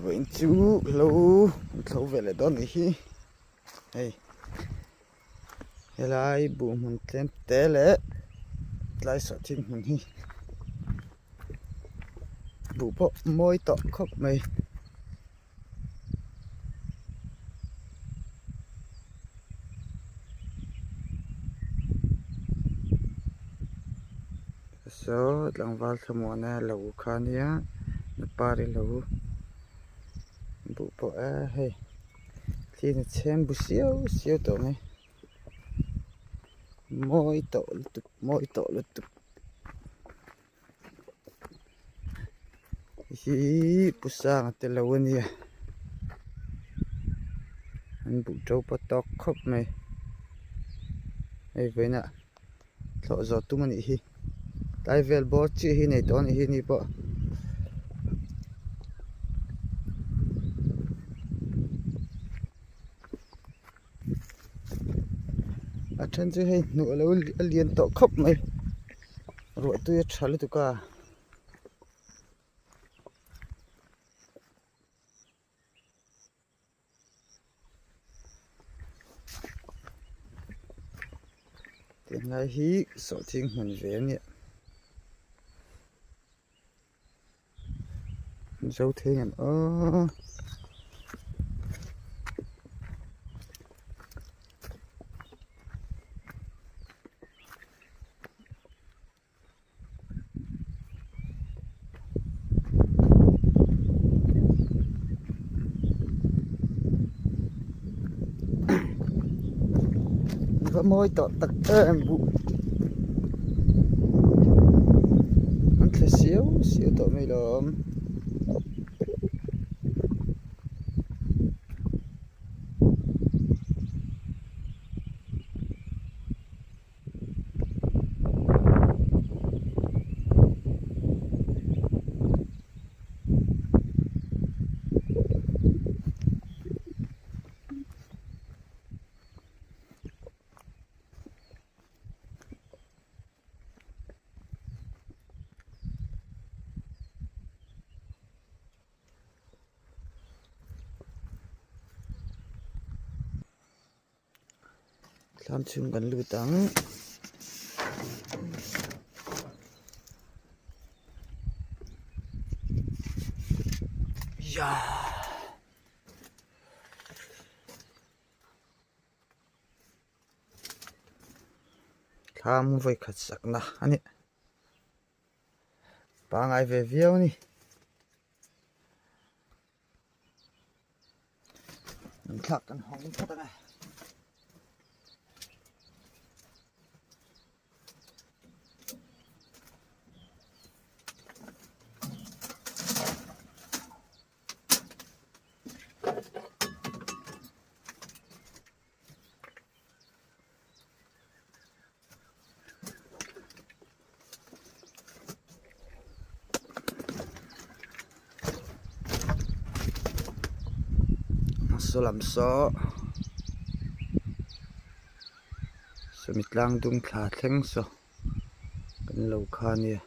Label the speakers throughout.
Speaker 1: vậy chú lâu lâu về lại đó này hey lại bù mình tên té lẽ lại sợ chim mình hi bù bộ môi tọ khóc mày số lang val tham mona lâu khania nó pari lâu bù bộ hey khi nó xem bù siêu siêu tổ này môi tọ lụt tục hi bù sang tên lâu nia anh bù trâu bắt tóc khóc mày hey vậy nè thọ giọt tu mình hi tai vel bo chi hi nei ton hi ni po a then chu hei nu lo lian to khop mai ro tu ya thal tu ka tiền lai hi so thing mình về nè dấu thế nhỉ có môi tọt tật em vụ anh phải xíu xíu tọt mày lắm làm chung gần lưu tắng ya tham với khát sắc na anh ba ngày về viêu nè mình khát cần hóng thật này số làm số mít lang dung thả theng số cần lâu khan nè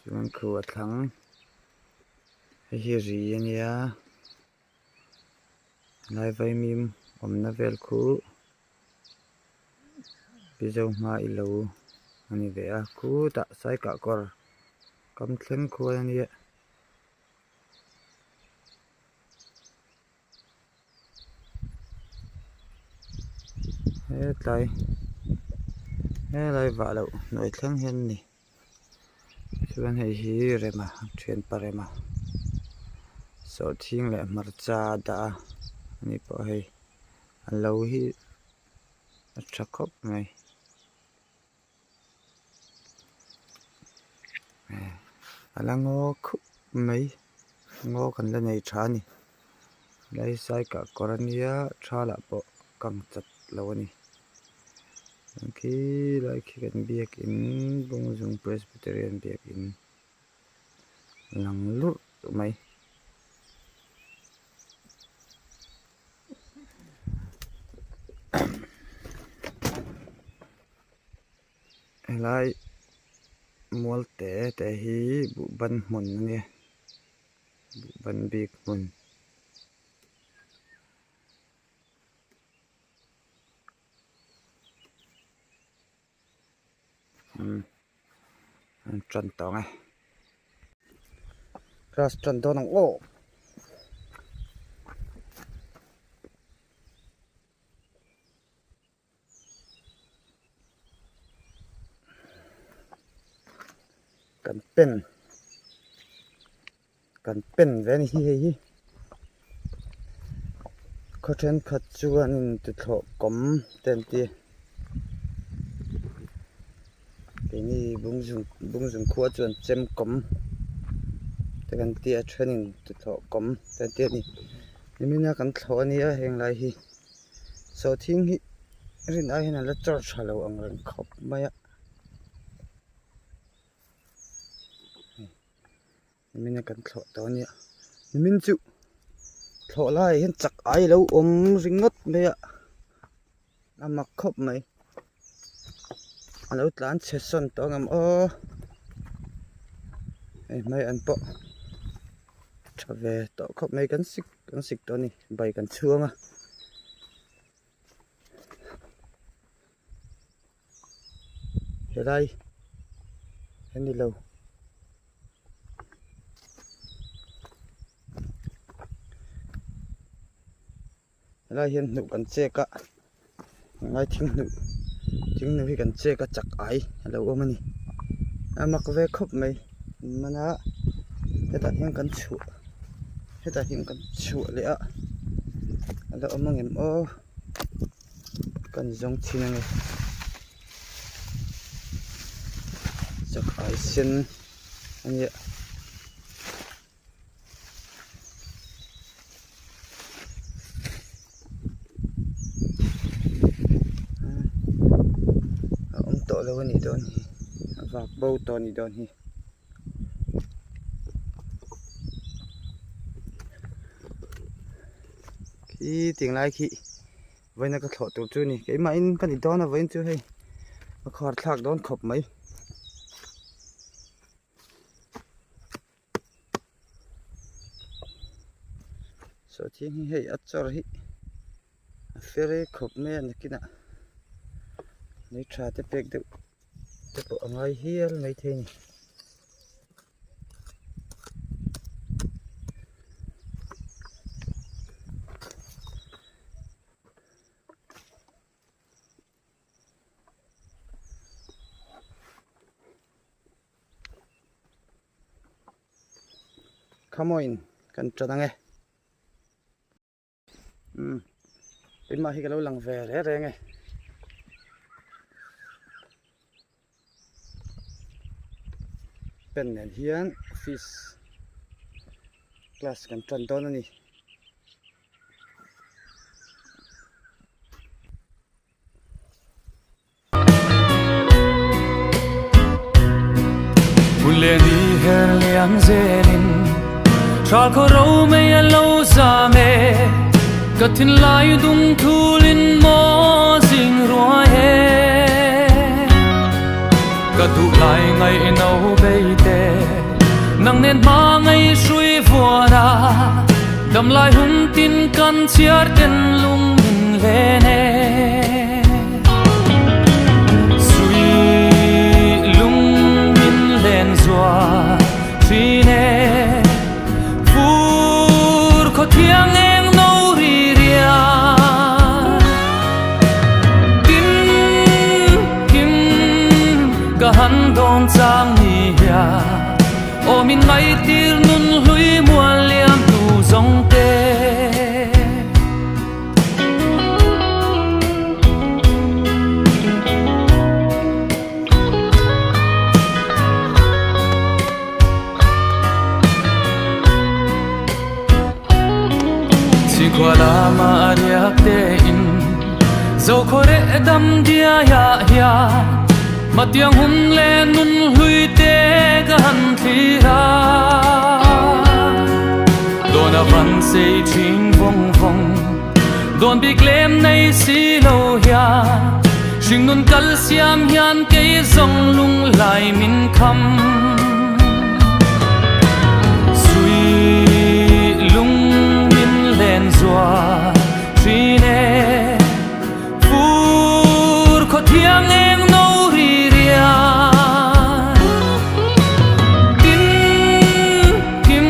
Speaker 1: chúng khua thắng hi ri nè lại vay mìm na vel khu bây giờ mà lâu anh về khu tạ sai cả cor cầm theng khu nè hết lại vào lâu nội theng hen nè chuan hei hi rema thian pa rema so thing le marcha da ani po hei alo hi a tha khop mai ala ngo khup mai ngo kan la nei tha ni lai sai ka korania tha la po kang chat lo ni khi lại khi kan biak in bung jung presbyterian biak in lang lur mai lại mual te hi bu ban mun ni bu ban bik mun trần tao ngay grass trần tao nong ô kan pen ven hi có trên khát chuan từ thọ cấm tên tia cái này bung dùng khua chuan chém cấmแต่กันเตี้ยเทรนนิ่งตุ่มกลมแต่เตี้ยนี่มีนักกันทอนี่อะเฮงไรฮีโซทิ้งฮีรินไอเห็นแล้วจอดชาลอังเริงขบไม่อะมีนักกันทอตัวนี้มีจุทอไล่เห็นจักไอแล้วริงงดไม่อะน้ำมักขบไหมแล้วหลานเช็ดส้นตัวงามไม่อันปะvề tao khóc mấy cắn xịt đó nè bày cắn xương à ở đây em đi lâu ở đây hiện nụ cắn che cả ngay tiếng nụ khi cắn che cả chặt ấy lâu ôm anh mặc về khóc mấy mà nó cái ta hiện cắn chuột hết ta hiện cần chuột lẽ là ông em cần giống chi này chắc phải xin anh ạ ông tổ lâu này đón và bầu to này đón hi khi tiếng lai khi vậy là cái thọ tổ chức này cái máy cái gì đó là vậy chưa hay mà khó thạc đón khop mấy số tiếng hay ở chỗ này phải khop mấy này kia nè lấy trà tiếp được tiếp bộ ngay hiên mấy thế này come on kan cho nghe bên mà khi cái lâu lằng về đấy đây nghe bên này hiền fish glass kan trần to này
Speaker 2: lên đi her liang zenin Tral ko rau me lo za me Katin lai dung thulin mo zing rua he Katu lai ngai nau beite Nang nen ma ngai shui vua ra Dam lai hun tin kan chiar ten lung min le ne Sui lung min len zua Tri ne có tiếng em nâu rì rìa kim cả hắn đón trang nhì ya ô min ngay tir nun hui mua liam tu dòng tê qua la ma riak te in zo khore dam dia ya matiang hun le nun hui te gan thira dona van se ching vong vong don bi klem nei si lo ya Sing nun calcium hian cây rong lung lại min khăm suy lung min lên doa truy nè phur khó thiêng em nâu ri ria tin kim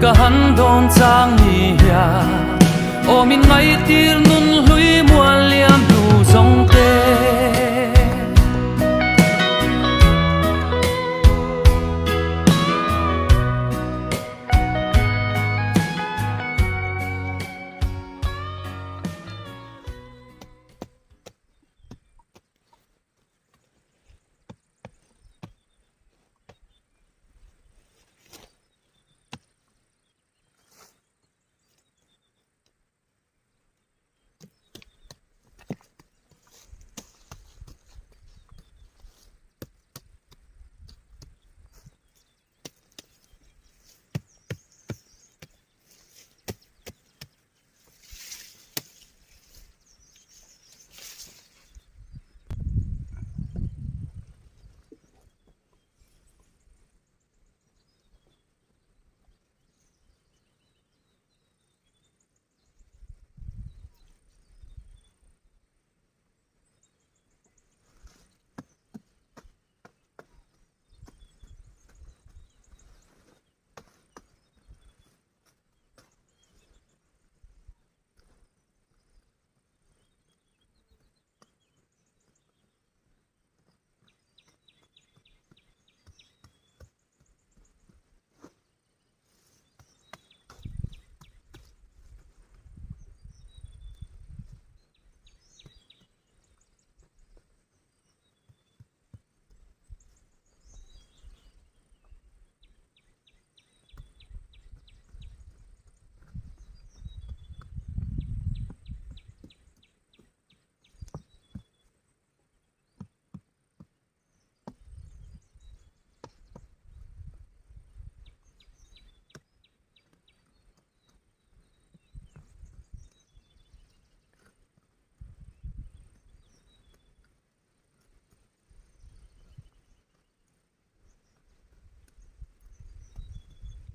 Speaker 2: cả hắn đón trang nhia ô min ngay tir nun lui mua liam du dòng tê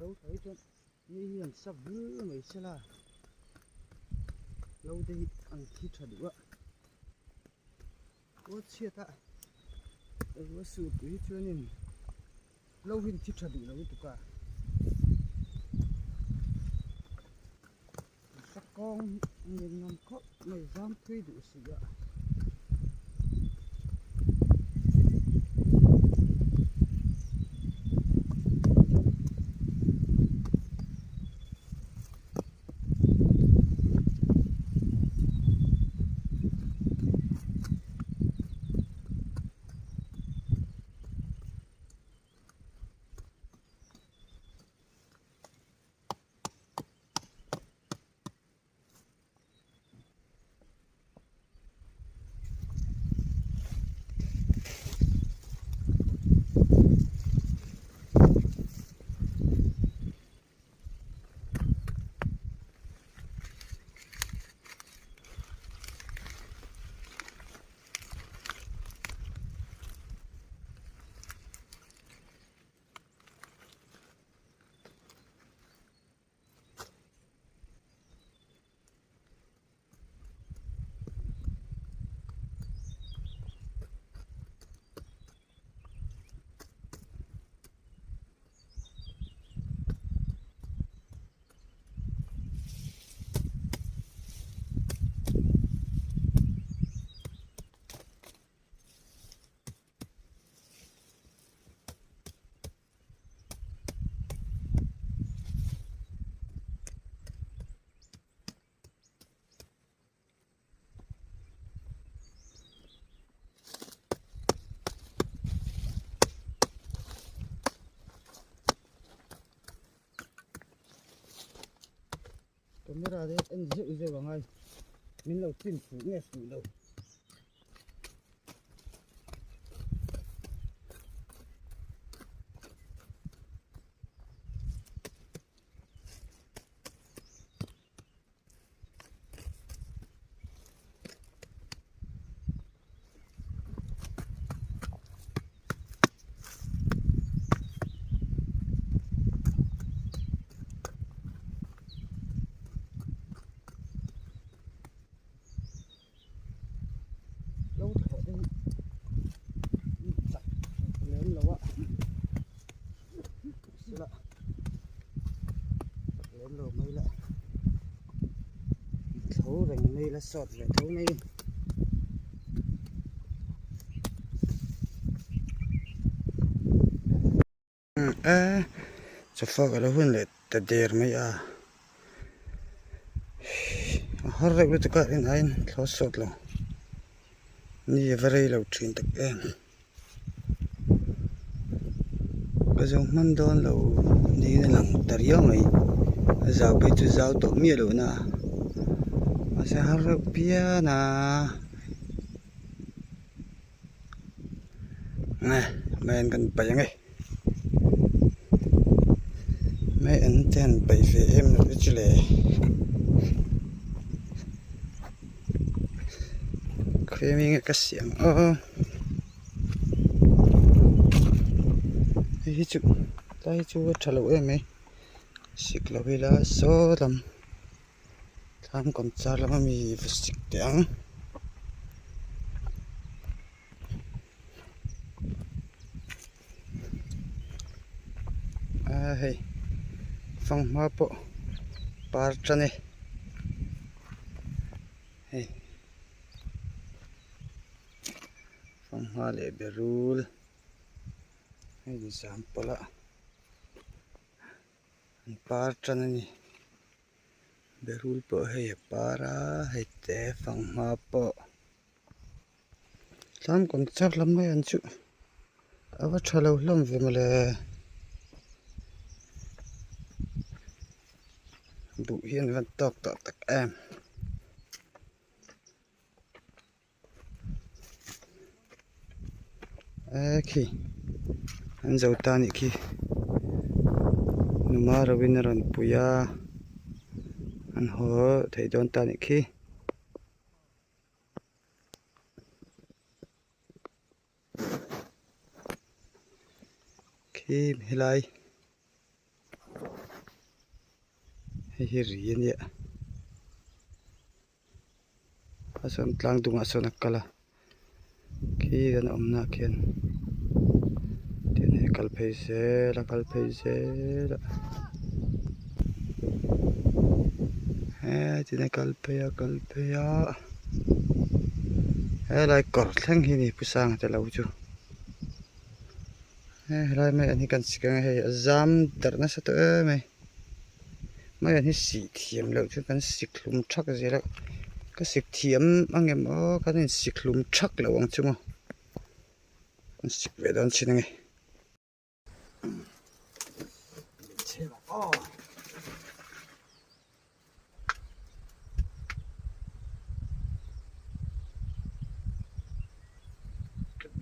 Speaker 1: lâu thấy cho như hiền sắp vư mấy xe là lâu đây ăn thịt thật đủ ạ có chia tạ đây có sự túi chưa nên lâu hiền thịt thật đủ lâu tụ cả sắc con nên nằm có này dám thuê đủ sự ạ camera đấy anh giữ rồi vào ngay mình đầu tiên phủ nghe phủ đầu sọt về thấu này chawfak ala hun le ta der mai a har rek lu ta ka in ain thlo sot lo ni varei lo thin tak em ka jong man don lo ni na lang tar yo mai zau bai chu zau to mi lo na asa har rek pia na nè men kan bayang mấy anh tên bảy về em nó chỉ là khi mình cái xiềng ấy chú đây chú trả lời em ấy xịt là vì là số làm còn cha là mình phải xịt tiếng hey phong hoa bộ par chân này hey phong hoa lệ berul hay đi giảm pola par chân này berul bộ hay para hay té phong hoa bộ làm còn chắc lắm mấy anh chú ở vắt trả lâu lắm về mà là bụi hiên vẫn tọc tọc tắc em khi anh dâu ta nị khi numa ra vinh ran puya anh ho thầy don ta nị khi hilai hi rian ya ason tlang dung ason akala khi gan omna khian tin he kalphei se la he tin kalphei he lai kor thleng hi ni pusang te lo chu he lai mai ani kan sikang he azam darna sa to mai mai anh xịt thiểm lợi chứ cái xịt lùm chắc gì đó cái xịt thiểm anh em ở cái này xịt lùm chắc là ông chứ mà anh xịt về đó xin nghe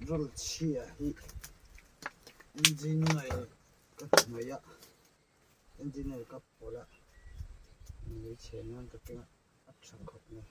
Speaker 1: rồi chia engine này cái này ạ engine này cấp pola lấy chén ăn cái ắt sang khóc này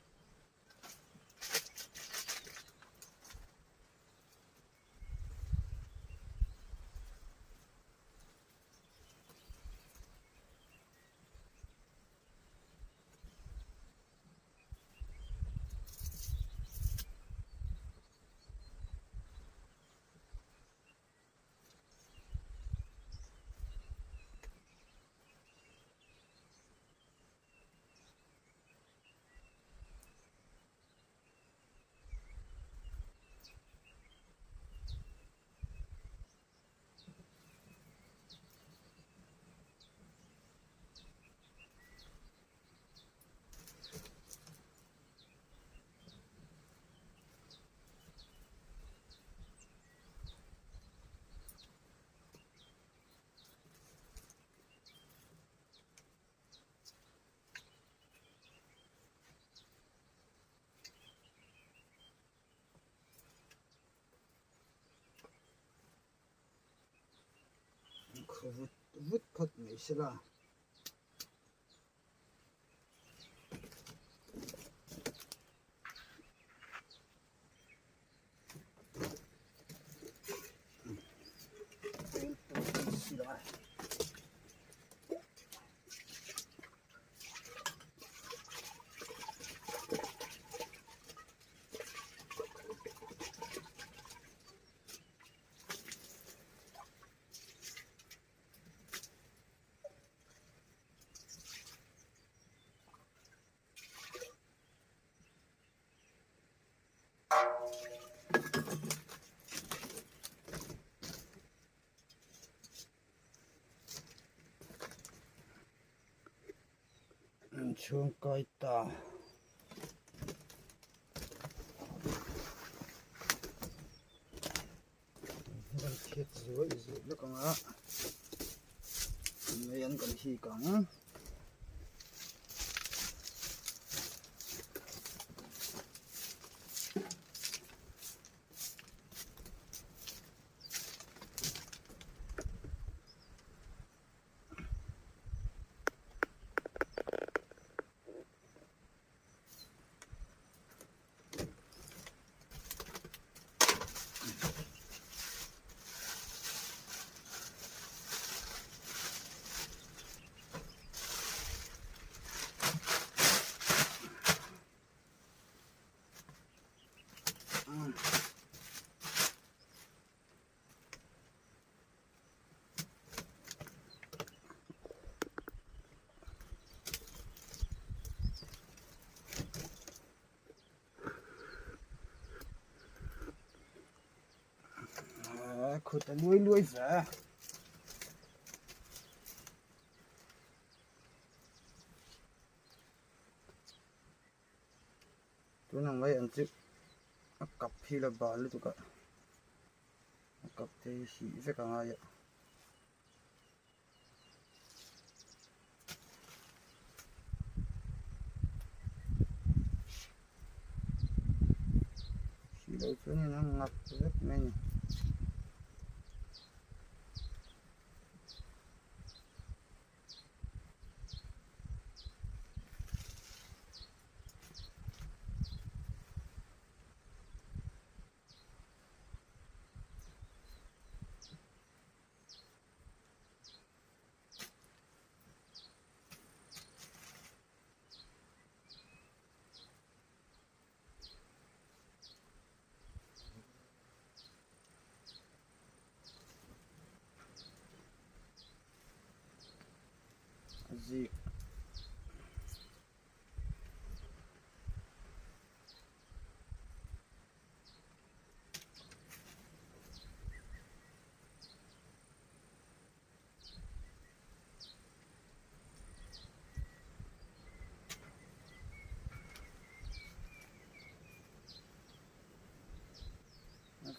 Speaker 1: vứt phật này sẽ là chung kai ta gan thiết rồi nó còn á mấy anh còn hi cẳng khụt ta nuôi ra tôi nằm vậy anh chứ cặp khi là bà luôn tụi cả cặp thì chỉ phải cả hai ạ chỉ đầu chỗ này nó ngập rất nhanh gì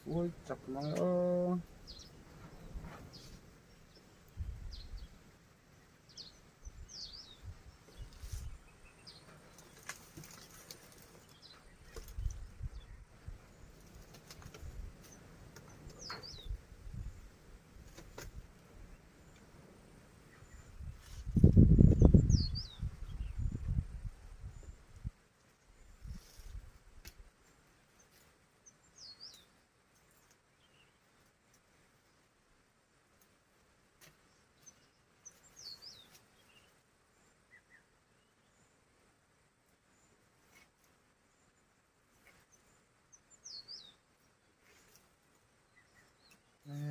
Speaker 1: ôi chặt măng ơ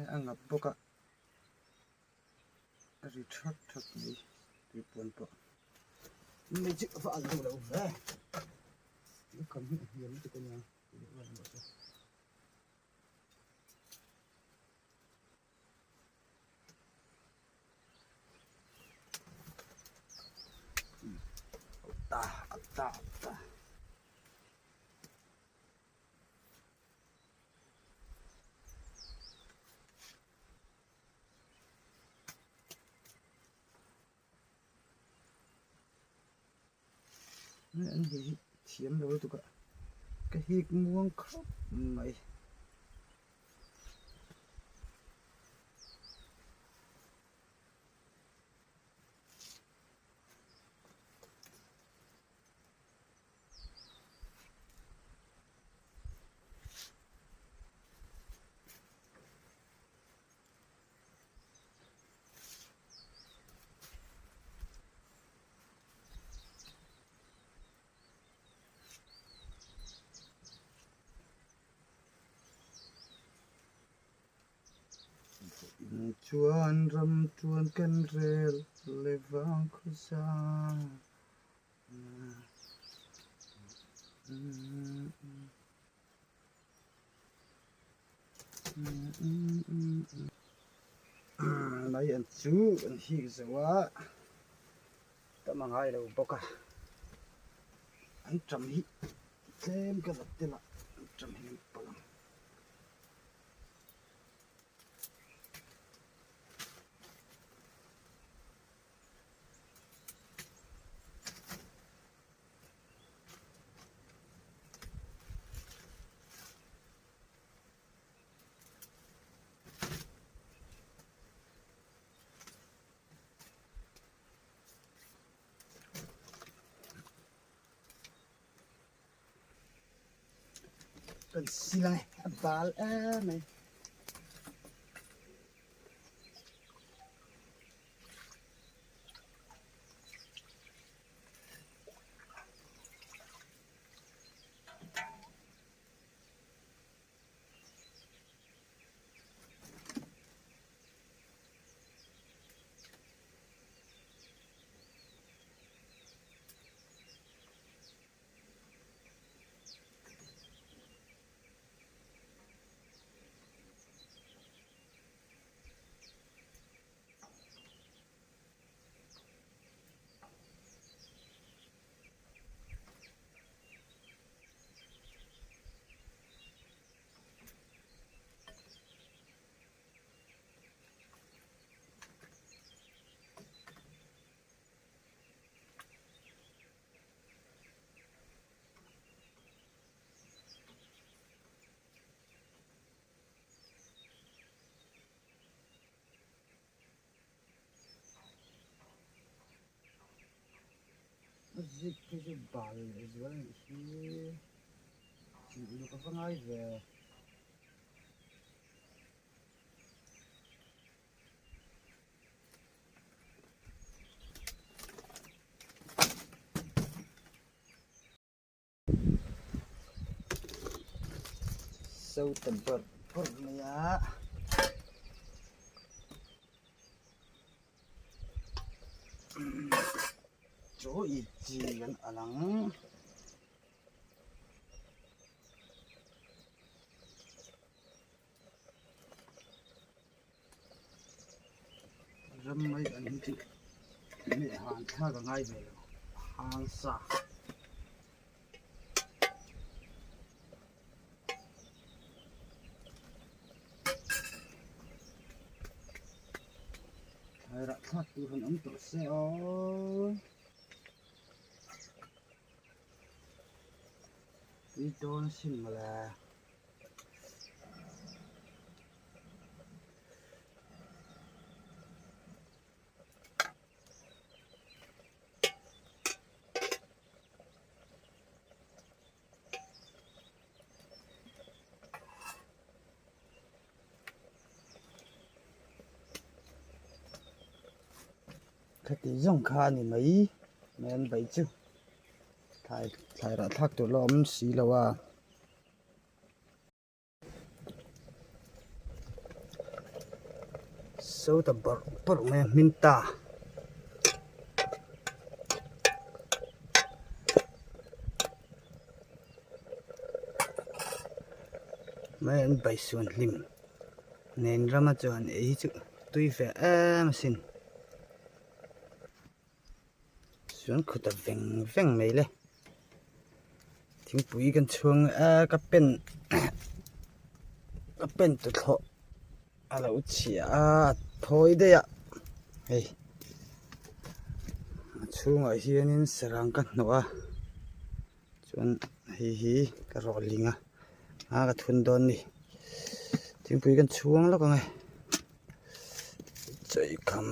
Speaker 1: ăn ngập bốc ạ rồi thoát thoát đi đi buồn bực mấy chữ phản đâu đâu về nó cầm hiếm cho con nhà ta ta ta anh thì chiếm rồi tụi cả cái hít muông khóc mày chuan ram chuan kan rel levang khusa lấy anh chú anh hi zawa ta mang hai đâu bốc à anh trầm hi thêm cái vật tên là trầm hi palang cần silang bal này dịch cái bal rồi thì chỉ có phương ai về sâu tầm bờ này á chỗ ít gì gần ở lăng râm mấy anh chị mẹ hàng tha cả ngay về hàng xa hay là thắt từ phần ống tổ xe ơi đi cho nó xin mà là cái dòng kha này mấy men vậy chứ thay đã thắt tụi lom xí lâu à sâu tập bờ men minta men bay xuân lim nên ra mà chọn ấy chứ tuy phải em xin xuân khu tập veng veng mấy lệ tiếng bụi gần chuông các bên tụt họ là uchi thôi đấy ạ hey chuông ở hier nên serang kan noa chuan hi ka rolling ka thun don ni tiếng bụi gần chuông lo ka ngai chạy cầm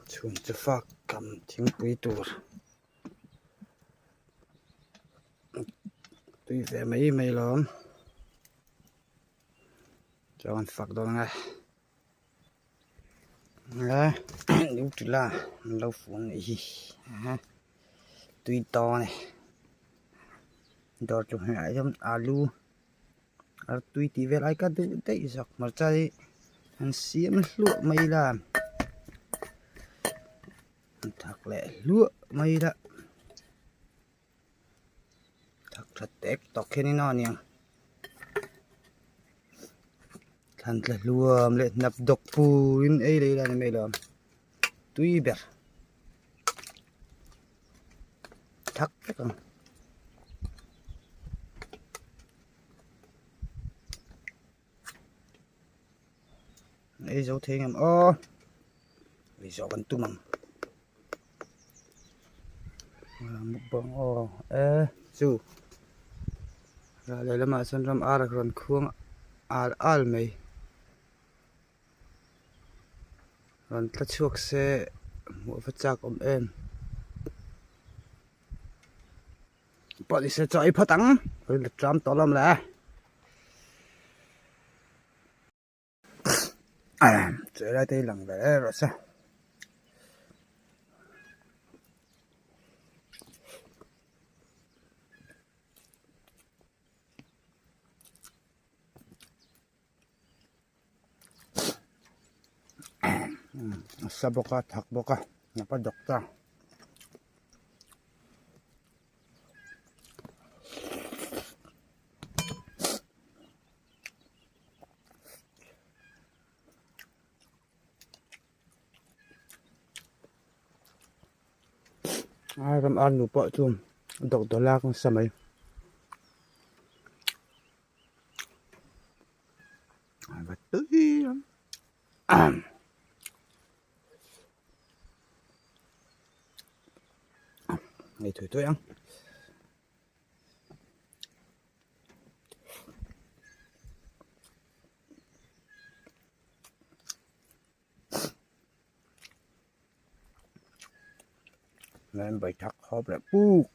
Speaker 1: chuông chawfak cầm tiếng bụi tur tuy về mấy lắm cho anh phật đó ngay đúng là lâu phụ này tuy to này đó chung lại trong alu tuy tí về lại cả đủ đấy giặc mà chạy anh xiêm lụa mây làm thật lẹ lụa mây đó thật tép tóc khi nó nè thành là luồng lệ nạp độc phù in ấy đây là mấy làm tuy bẹt thắc cái con ấy dấu thế ngầm ô vì gió vẫn tung măng một bông ô ê chú ra đây là mà sân ram ar còn khuông ar al mày còn tất chuộc xe mỗi phát chắc em bỏ đi xe chạy phát tăng rồi là trăm to lắm là chơi lại đây lằng vẻ rồi sao sa boka thak boka napa dokta ai ram an nu po chum dok dola kong samai và tươi lắm ngày thổi tôi ăn nên bày thắc hộp lại bu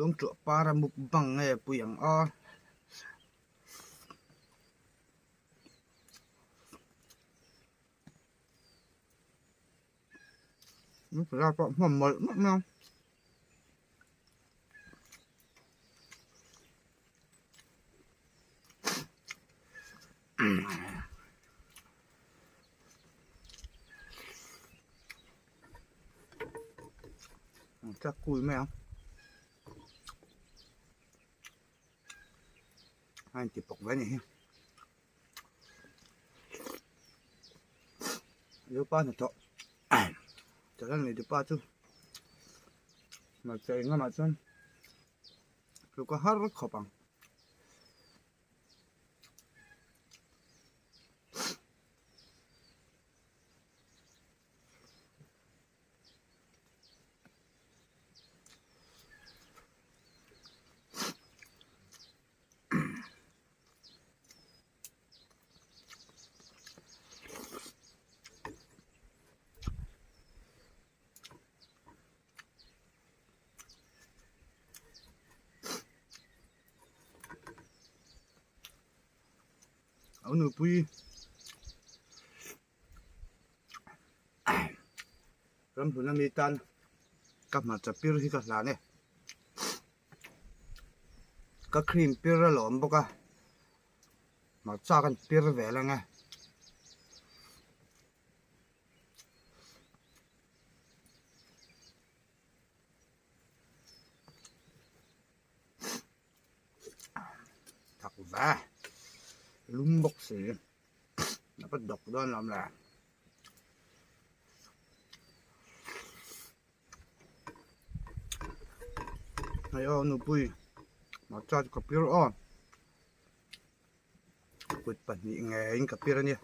Speaker 1: chúng chuột para mục bằng nghe buyang o nó phải ra bọn mầm mỡ mất không chắc cùi mèo anh chỉ bọc với này nếu ba là chọn cho nên này được ba chứ mà chơi ngon mà chân rồi có hát rất khó bằng ở nửa bui ram huna mi tan cặp mặt chập pir hi cả là này các cream pir ra lỏm bốc à mà chaกันpir về là nghe thật vả lúng bốc xì nó bắt độc đó làm là hay ô nụ bùi mà cho cặp pir on quýt bẩn nhị nghe anh cặp pir nha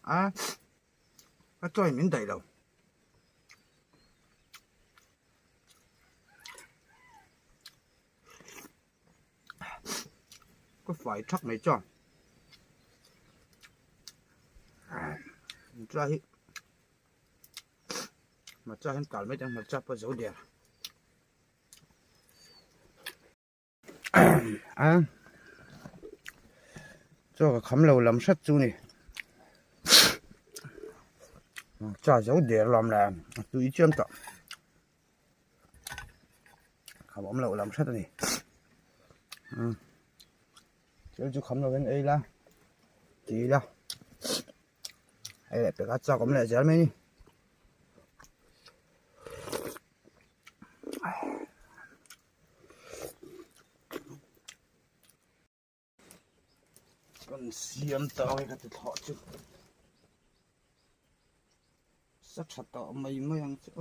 Speaker 1: à cái trôi miếng đầy đâu có phải chắc mấy cho ra hi mà cho em cào mấy trăm mà cho có dấu đèn à cho cái khắm lầu làm sắt chú này cho dấu đèn làm là tùy chém tạo khám bóng lầu làm sắt này chứ chú khắm lầu bên ấy là chỉ là hay là phải cắt cho cũng lại dễ mấy đi con xiêm tao cái cái thọ chứ sắp sạch tao mày mày ăn chứ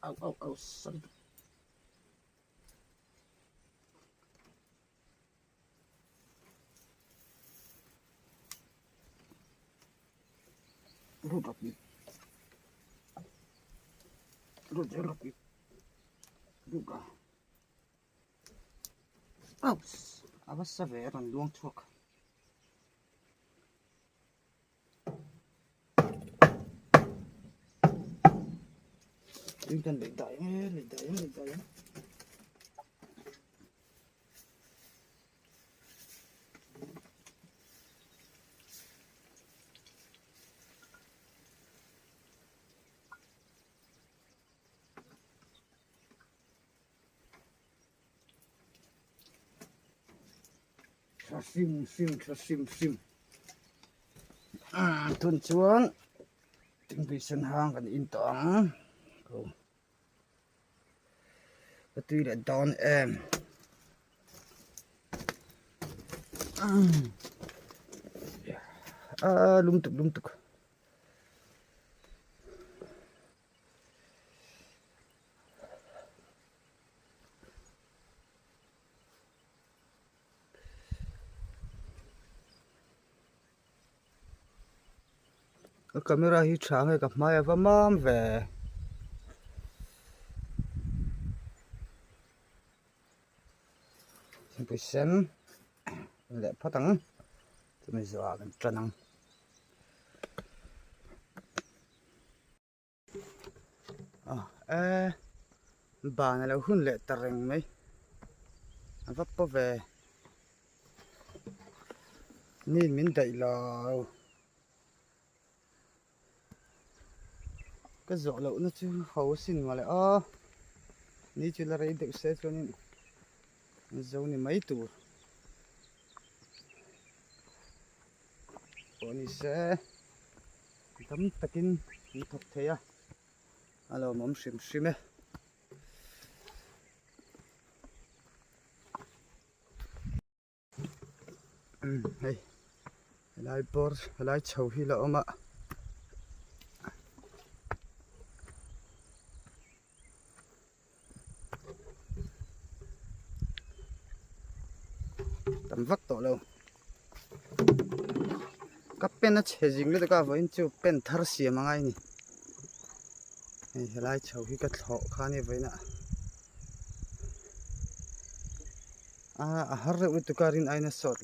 Speaker 1: au sorry Rupi juga apa severan luang thuốc chúng ta lấy đại sim tuần xuống chuẩn bị sân hàng gần in tỏng atui là đón em lung tục cái camera hi sáng hay gặp mai và mam về bị xem lệ phát tăng thì mình dọa mình trần năng bà này là hun lệ tareng mấy vấp po về nhìn mình đẩy là cái giỏ lậu nó chứ hầu xin mà lại ní chứ là đấy được xe cho nên dâu này mấy tuổi còn sẽ tấm takin đi thật thế alo mắm sim ấy hey lại bor lại chầu hi lỡ mà tầm vắt tổ lâu các pen nó chế dính lên cả với chú pen thar xìa mà ngay nè lại chầu hi cái thọ khá này với nè har rồi tụi carin ai nó sọt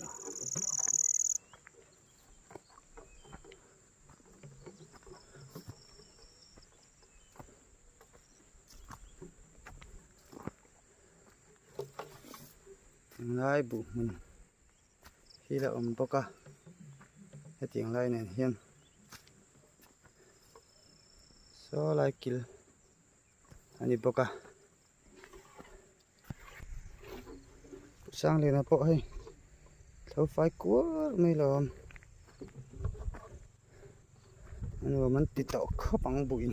Speaker 1: lại bù mình khi là bốc cái tiếng lại này hiền so lại kill anh bốc sang lên là bộ hay thấu phái quá mấy lòm anh mình tít tàu khóc bằng bụi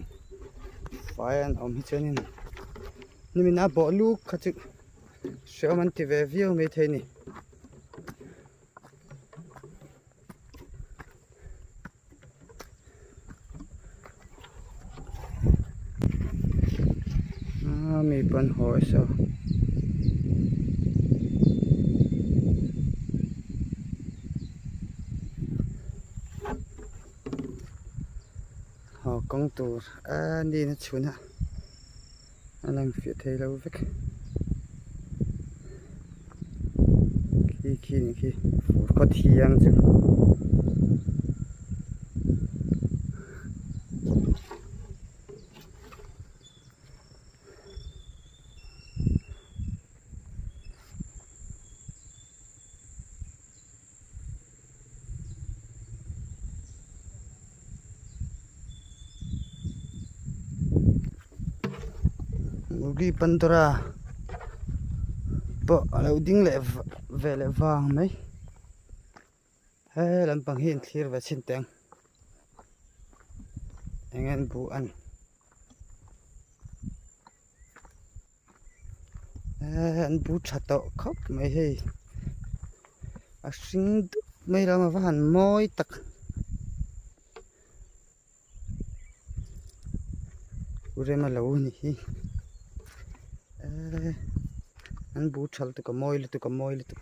Speaker 1: phải anh hết trơn nên mình đã bỏ lúc khát chữ sợ mình thì về view mấy thế này mình vẫn hỏi sao họ công tù đi nó chuồn hả anh làm việc thấy lâu vậy khi có thiêng chứ mugi pandora bộ lâu đinh lệ về lại vàng mấy hay làm bằng hiện clear và xin tiếng anh em bù ăn an bu thato khop mai hei a hring dup mai lama van mawi tak urema lo ni hi an bu thal tu ka mawi tu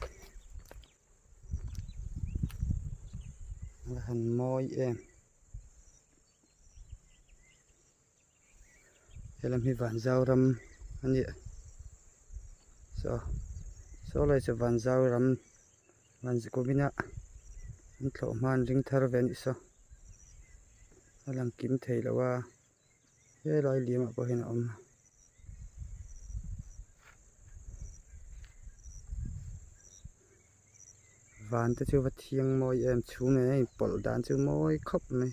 Speaker 1: han mawi em helam hi van zauram ani so lai se van zauram van zikobina an thlo man ring thar ven iso alang kim thei lawa he lai lima po hin om van te chu va thiang moi em chu me pol dan chu moi khop me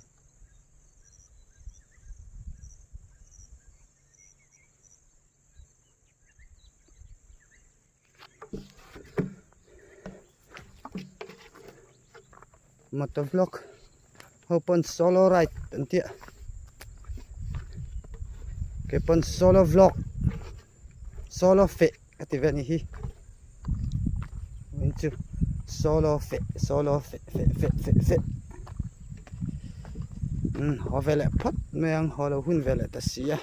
Speaker 1: motovlog open solo right antia ke pon solo vlog solo fe ati veni hi winchu solo fe ho vele pot me ang holo hun vele ta sia